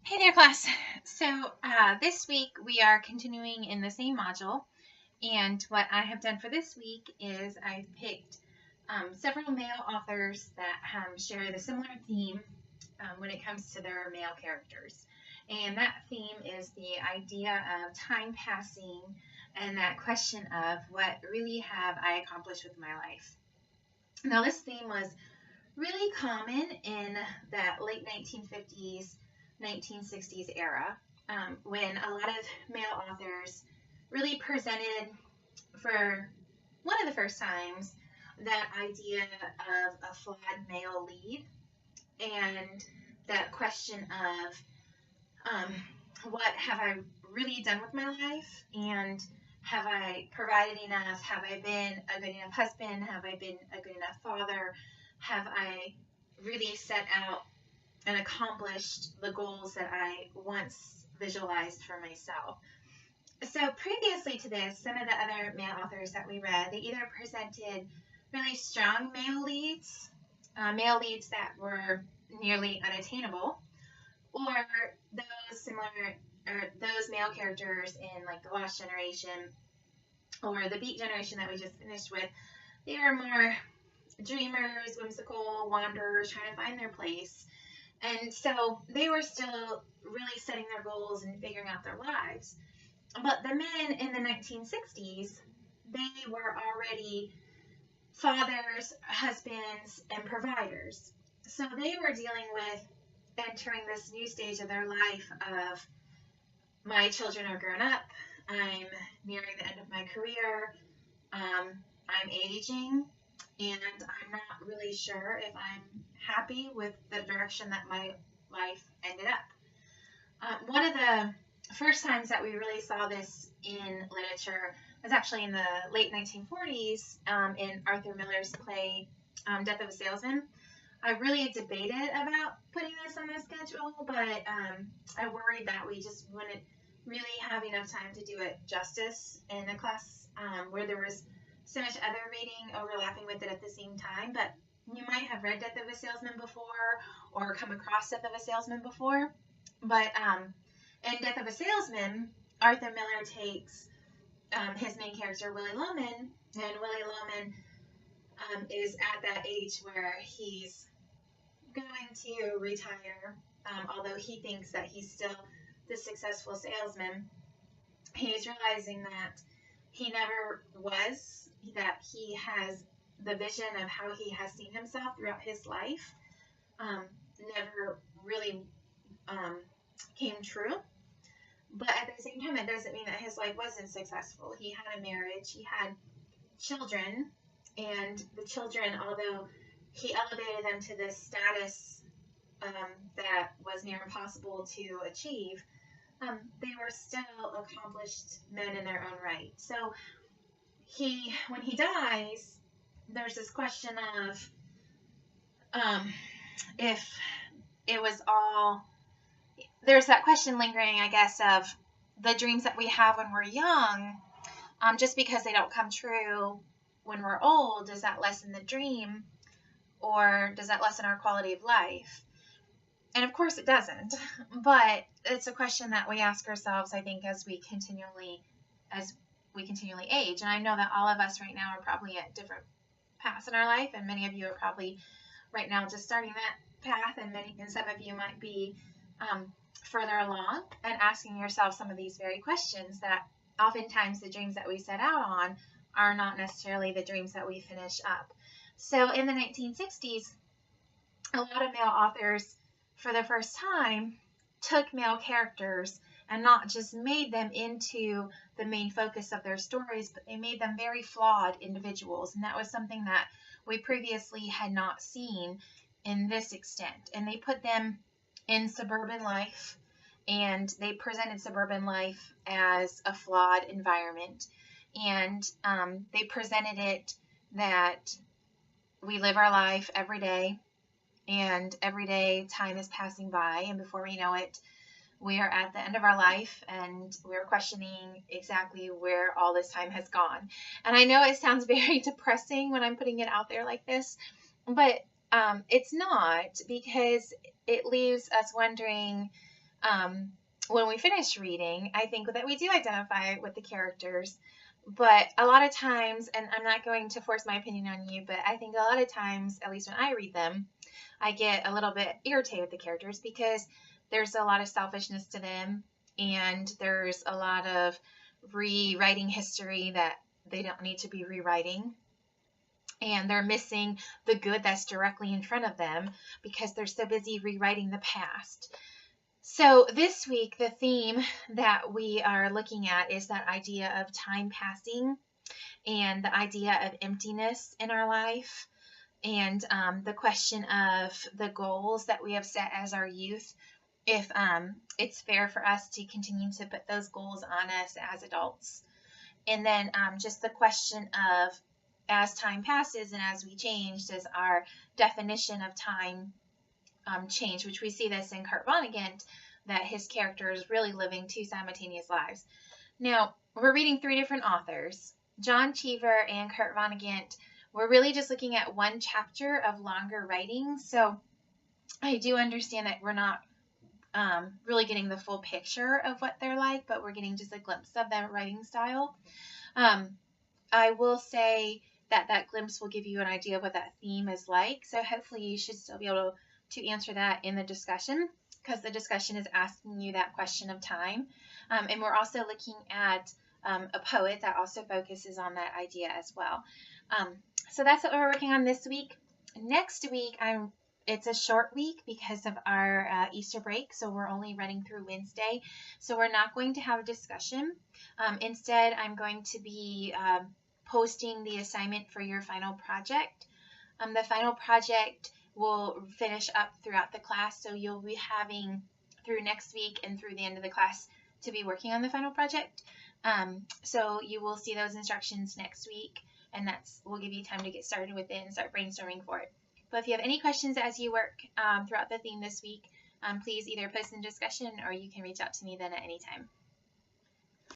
Hey there, class. So this week we are continuing in the same module, and what I have done for this week is I've picked several male authors that share the similar theme when it comes to their male characters. And that theme is the idea of time passing and that question of what really have I accomplished with my life. Now, this theme was really common in that late 1950s, 1960s era when a lot of male authors really presented for one of the first times that idea of a flawed male lead and that question of what have I really done with my life, and have I provided enough? Have I been a good enough husband? Have I been a good enough father? Have I really set out and accomplished the goals that I once visualized for myself? So previously to this, some of the other male authors that we read, they either presented really strong male leads that were nearly unattainable, or those male characters in like the Lost Generation or the Beat Generation that we just finished with. They were more dreamers, whimsical, wanderers, trying to find their place. And so they were still really setting their goals and figuring out their lives. But the men in the 1960s, they were already fathers, husbands, and providers. So they were dealing with entering this new stage of their life of my children are grown up, I'm nearing the end of my career, I'm aging, and I'm not really sure if I'm happy with the direction that my life ended up. One of the first times that we really saw this in literature was actually in the late 1940s in Arthur Miller's play Death of a Salesman. I really debated about putting this on the schedule, but I worried that we just wouldn't really have enough time to do it justice in a class where there was so much other reading overlapping with it at the same time. But you might have read Death of a Salesman before or come across Death of a Salesman before. But in Death of a Salesman, Arthur Miller takes his main character, Willy Loman, and Willy Loman is at that age where he's going to retire, although he thinks that he's still the successful salesman. He's realizing that he never was, that he has the vision of how he has seen himself throughout his life never really came true. But at the same time, it doesn't mean that his life wasn't successful. He had a marriage, he had children, and the children, although he elevated them to this status that was near impossible to achieve, they were still accomplished men in their own right. So when he dies, there's this question of if it was all, there's that question lingering, I guess, of the dreams that we have when we're young, just because they don't come true when we're old, does that lessen the dream, or does that lessen our quality of life? And of course it doesn't, but it's a question that we ask ourselves, I think, as we continually age. And I know that all of us right now are probably at different paths in our life, and many of you are probably right now just starting that path, and some of you might be further along and asking yourself some of these very questions that oftentimes the dreams that we set out on are not necessarily the dreams that we finish up. So in the 1960s, a lot of male authors, for the first time, took male characters and not just made them into the main focus of their stories, but they made them very flawed individuals. And that was something that we previously had not seen in this extent. And they put them in suburban life, and they presented suburban life as a flawed environment. And they presented it that we live our life every day, and every day time is passing by, and before we know it, we are at the end of our life, and we're questioning exactly where all this time has gone. And I know it sounds very depressing when I'm putting it out there like this, but it's not, because it leaves us wondering when we finish reading, I think that we do identify with the characters. But a lot of times, and I'm not going to force my opinion on you, but I think a lot of times, at least when I read them, I get a little bit irritated with the characters because there's a lot of selfishness to them, and there's a lot of rewriting history that they don't need to be rewriting. And they're missing the good that's directly in front of them because they're so busy rewriting the past. So this week, the theme that we are looking at is that idea of time passing and the idea of emptiness in our life, and the question of the goals that we have set as our youth, if it's fair for us to continue to put those goals on us as adults. And then just the question of, as time passes and as we change, does our definition of time change? Which we see this in Kurt Vonnegut, that his character is really living two simultaneous lives. Now, we're reading three different authors, John Cheever and Kurt Vonnegut. We're really just looking at one chapter of longer writing, so I do understand that we're not really getting the full picture of what they're like, but we're getting just a glimpse of their writing style. I will say that that glimpse will give you an idea of what that theme is like, so hopefully you should still be able to answer that in the discussion, because the discussion is asking you that question of time. And we're also looking at a poet that also focuses on that idea as well. So that's what we're working on this week. Next week, it's a short week because of our Easter break, so we're only running through Wednesday. So we're not going to have a discussion. Instead, I'm going to be posting the assignment for your final project. The final project will finish up throughout the class, so you'll be having through next week and through the end of the class to be working on the final project. So you will see those instructions next week, and will give you time to get started with it and start brainstorming for it. But if you have any questions as you work throughout the theme this week, please either post in discussion or you can reach out to me then at any time.